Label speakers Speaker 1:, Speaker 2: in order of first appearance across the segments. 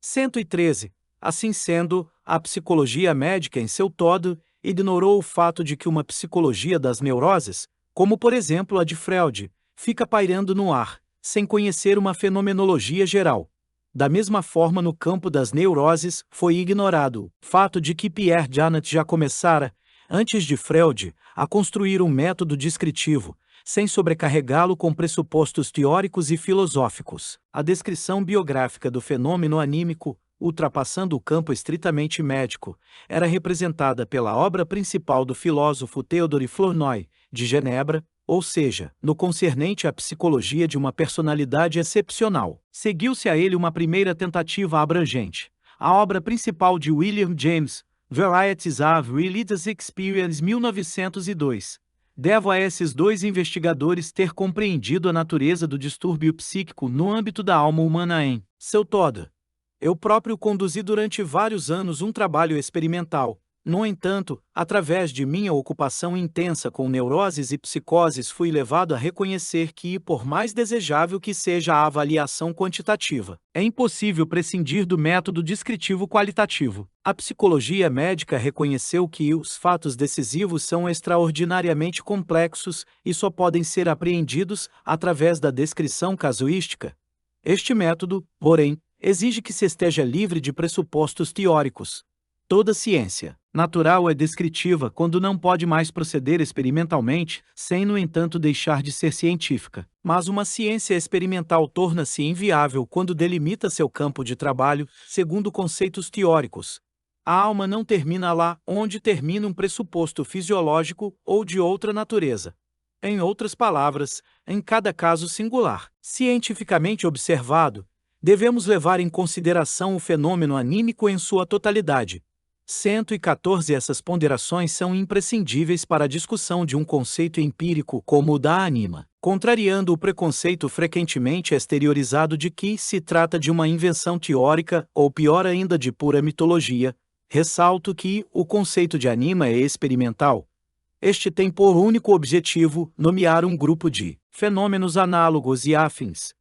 Speaker 1: 113. Assim sendo, a psicologia médica em seu todo ignorou o fato de que uma psicologia das neuroses, como por exemplo a de Freud, fica pairando no ar, sem conhecer uma fenomenologia geral. Da mesma forma, no campo das neuroses, foi ignorado o fato de que Pierre Janet já começara, antes de Freud, a construir um método descritivo, sem sobrecarregá-lo com pressupostos teóricos e filosóficos. A descrição biográfica do fenômeno anímico, ultrapassando o campo estritamente médico, era representada pela obra principal do filósofo Théodore Flournoy, de Genebra, ou seja, no concernente à psicologia de uma personalidade excepcional. Seguiu-se a ele uma primeira tentativa abrangente, a obra principal de William James, Varieties of Religious Experience, 1902. Devo a esses dois investigadores ter compreendido a natureza do distúrbio psíquico no âmbito da alma humana em seu todo. Eu próprio conduzi durante vários anos um trabalho experimental. No entanto, através de minha ocupação intensa com neuroses e psicoses, fui levado a reconhecer que, por mais desejável que seja a avaliação quantitativa, é impossível prescindir do método descritivo qualitativo. A psicologia médica reconheceu que os fatos decisivos são extraordinariamente complexos e só podem ser apreendidos através da descrição casuística. Este método, porém, exige que se esteja livre de pressupostos teóricos. Toda ciência natural é descritiva quando não pode mais proceder experimentalmente, sem, no entanto, deixar de ser científica. Mas uma ciência experimental torna-se inviável quando delimita seu campo de trabalho segundo conceitos teóricos. A alma não termina lá onde termina um pressuposto fisiológico ou de outra natureza. Em outras palavras, em cada caso singular, cientificamente observado, devemos levar em consideração o fenômeno anímico em sua totalidade. 114. Essas ponderações são imprescindíveis para a discussão de um conceito empírico como o da ânima, contrariando o preconceito frequentemente exteriorizado de que se trata de uma invenção teórica ou, pior ainda, de pura mitologia. Ressalto que o conceito de ânima é experimental. Este tem por único objetivo nomear um grupo de fenômenos análogos e afins.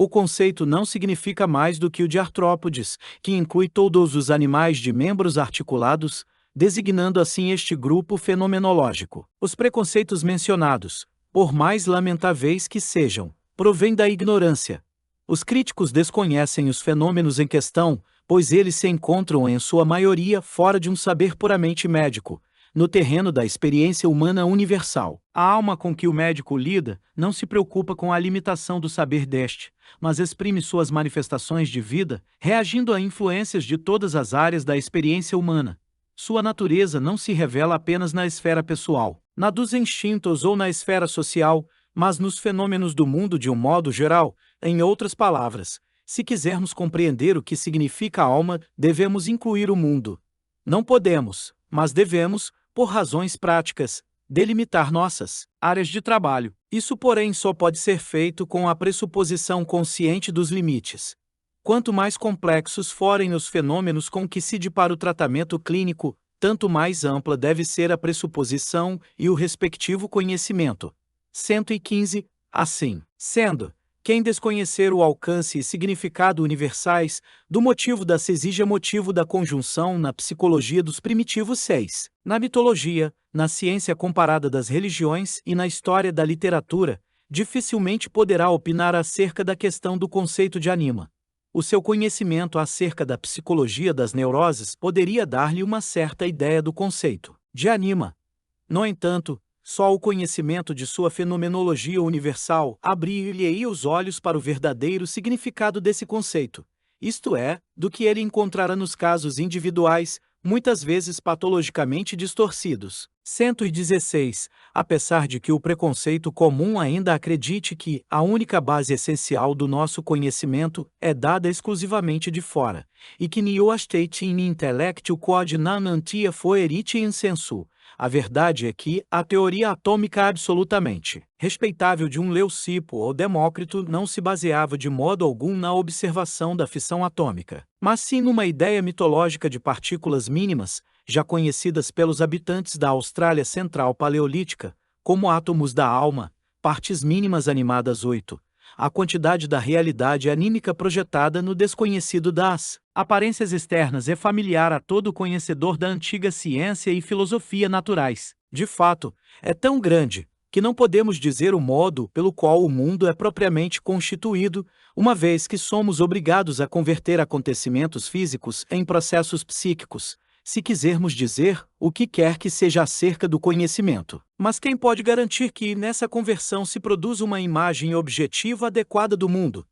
Speaker 1: O conceito não significa mais do que o de artrópodes, que inclui todos os animais de membros articulados, designando assim este grupo fenomenológico. Os preconceitos mencionados, por mais lamentáveis que sejam, provêm da ignorância. Os críticos desconhecem os fenômenos em questão, pois eles se encontram em sua maioria fora de um saber puramente médico, no terreno da experiência humana universal. A alma com que o médico lida não se preocupa com a limitação do saber deste, mas exprime suas manifestações de vida, reagindo a influências de todas as áreas da experiência humana. Sua natureza não se revela apenas na esfera pessoal, na dos instintos ou na esfera social, mas nos fenômenos do mundo de um modo geral. Em outras palavras, se quisermos compreender o que significa alma, devemos incluir o mundo. Não podemos, mas devemos, por razões práticas, delimitar nossas áreas de trabalho. Isso, porém, só pode ser feito com a pressuposição consciente dos limites. Quanto mais complexos forem os fenômenos com que se depara o tratamento clínico, tanto mais ampla deve ser a pressuposição e o respectivo conhecimento. 115. Assim sendo, quem desconhecer o alcance e significado universais do motivo da se exige motivo da conjunção na psicologia dos primitivos 6, na mitologia, na ciência comparada das religiões e na história da literatura, dificilmente poderá opinar acerca da questão do conceito de ânima. O seu conhecimento acerca da psicologia das neuroses poderia dar-lhe uma certa ideia do conceito de ânima. No entanto, só o conhecimento de sua fenomenologia universal abrir-lhe-ia os olhos para o verdadeiro significado desse conceito, isto é, do que ele encontrará nos casos individuais, muitas vezes patologicamente distorcidos. 116. Apesar de que o preconceito comum ainda acredite que a única base essencial do nosso conhecimento é dada exclusivamente de fora, e que nihil astet in intellectu quod non antia foerit in sensu, a verdade é que a teoria atômica absolutamente respeitável de um Leucipo ou Demócrito não se baseava de modo algum na observação da fissão atômica, mas sim numa ideia mitológica de partículas mínimas, já conhecidas pelos habitantes da Austrália Central Paleolítica, como átomos da alma, partes mínimas animadas 8, a quantidade da realidade anímica projetada no desconhecido das aparências externas é familiar a todo conhecedor da antiga ciência e filosofia naturais. De fato, é tão grande que não podemos dizer o modo pelo qual o mundo é propriamente constituído, uma vez que somos obrigados a converter acontecimentos físicos em processos psíquicos, se quisermos dizer o que quer que seja acerca do conhecimento. Mas quem pode garantir que, nessa conversão, se produza uma imagem objetiva adequada do mundo?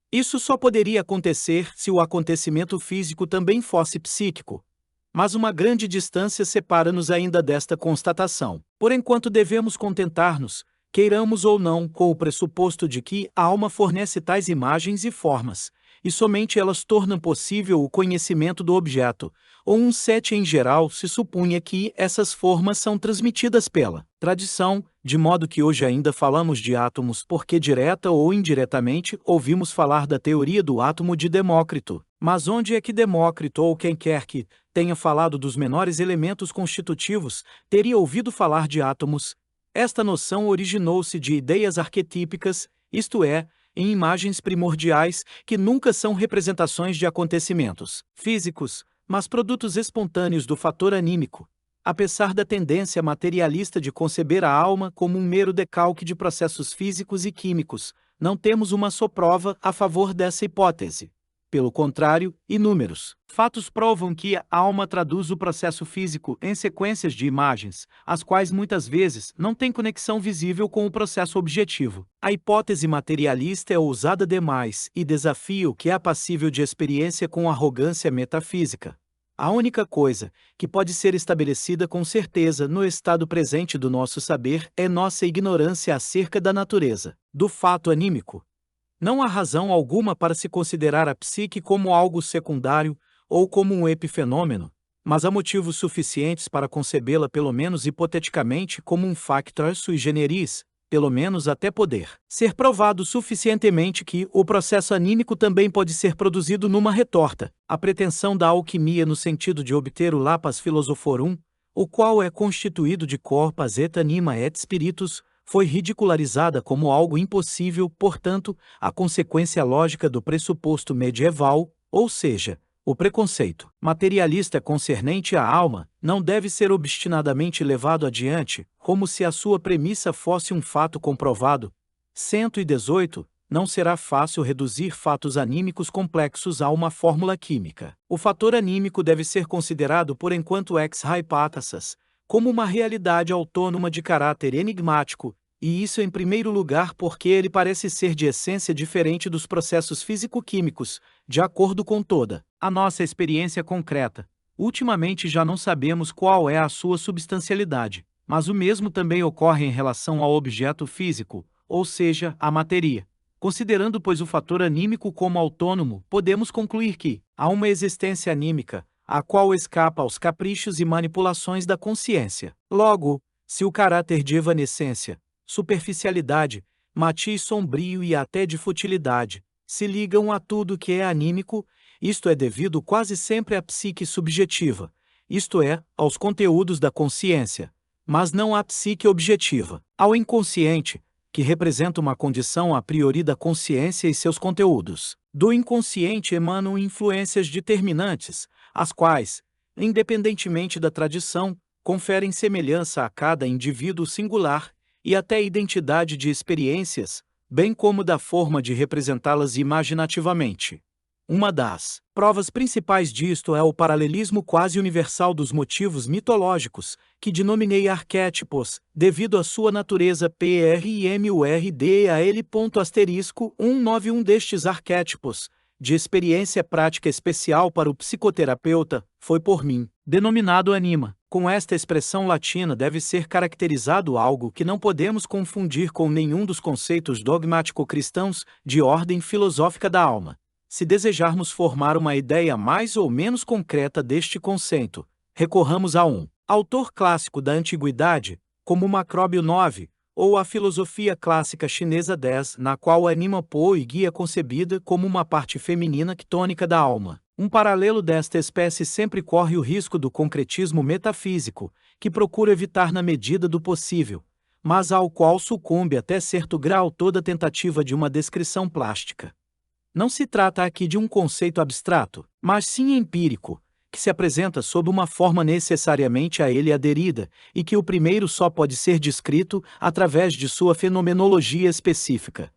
Speaker 1: Isso só poderia acontecer se o acontecimento físico também fosse psíquico. Mas uma grande distância separa-nos ainda desta constatação. Por enquanto devemos contentar-nos, queiramos ou não, com o pressuposto de que a alma fornece tais imagens e formas, e somente elas tornam possível o conhecimento do objeto, ou um set em geral se supunha que essas formas são transmitidas pela tradição, de modo que hoje ainda falamos de átomos porque direta ou indiretamente ouvimos falar da teoria do átomo de Demócrito. Mas onde é que Demócrito ou quem quer que tenha falado dos menores elementos constitutivos teria ouvido falar de átomos? Esta noção originou-se de ideias arquetípicas, isto é, em imagens primordiais que nunca são representações de acontecimentos físicos, mas produtos espontâneos do fator anímico. Apesar da tendência materialista de conceber a alma como um mero decalque de processos físicos e químicos, não temos uma só prova a favor dessa hipótese. Pelo contrário, inúmeros fatos provam que a alma traduz o processo físico em sequências de imagens, as quais muitas vezes não têm conexão visível com o processo objetivo. A hipótese materialista é ousada demais e desafia o que é passível de experiência com arrogância metafísica. A única coisa que pode ser estabelecida com certeza no estado presente do nosso saber é nossa ignorância acerca da natureza do fato anímico. Não há razão alguma para se considerar a psique como algo secundário ou como um epifenômeno, mas há motivos suficientes para concebê-la pelo menos hipoteticamente como um factor sui generis, pelo menos até poder ser provado suficientemente que o processo anímico também pode ser produzido numa retorta. A pretensão da alquimia no sentido de obter o lapis philosophorum, o qual é constituído de corpus et anima et spiritus, foi ridicularizada como algo impossível, portanto, a consequência lógica do pressuposto medieval, ou seja, o preconceito materialista concernente à alma, não deve ser obstinadamente levado adiante, como se a sua premissa fosse um fato comprovado. 118. Não será fácil reduzir fatos anímicos complexos a uma fórmula química. O fator anímico deve ser considerado por enquanto ex hypothesis, como uma realidade autônoma de caráter enigmático, e isso em primeiro lugar porque ele parece ser de essência diferente dos processos físico-químicos, de acordo com toda a nossa experiência concreta. Ultimamente já não sabemos qual é a sua substancialidade, mas o mesmo também ocorre em relação ao objeto físico, ou seja, à matéria. Considerando, pois, o fator anímico como autônomo, podemos concluir que há uma existência anímica, a qual escapa aos caprichos e manipulações da consciência. Logo, se o caráter de evanescência, superficialidade, matiz sombrio e até de futilidade se ligam a tudo que é anímico, isto é devido quase sempre à psique subjetiva, isto é, aos conteúdos da consciência, mas não à psique objetiva, ao inconsciente, que representa uma condição a priori da consciência e seus conteúdos. Do inconsciente emanam influências determinantes, as quais, independentemente da tradição, conferem semelhança a cada indivíduo singular e até identidade de experiências, bem como da forma de representá-las imaginativamente. Uma das provas principais disto é o paralelismo quase universal dos motivos mitológicos, que denominei arquétipos, devido à sua natureza primordial. 191 destes arquétipos, de experiência prática especial para o psicoterapeuta, foi por mim denominado anima. Com esta expressão latina deve ser caracterizado algo que não podemos confundir com nenhum dos conceitos dogmático-cristãos de ordem filosófica da alma. Se desejarmos formar uma ideia mais ou menos concreta deste conceito, recorramos a um autor clássico da antiguidade, como Macróbio 9, ou a filosofia clássica chinesa 10, na qual a anima poe é concebida como uma parte feminina quitônica da alma. Um paralelo desta espécie sempre corre o risco do concretismo metafísico, que procura evitar na medida do possível mas ao qual sucumbe até certo grau toda tentativa de uma descrição plástica. Não se trata aqui de um conceito abstrato, mas sim empírico, que se apresenta sob uma forma necessariamente a ele aderida, e que o primeiro só pode ser descrito através de sua fenomenologia específica.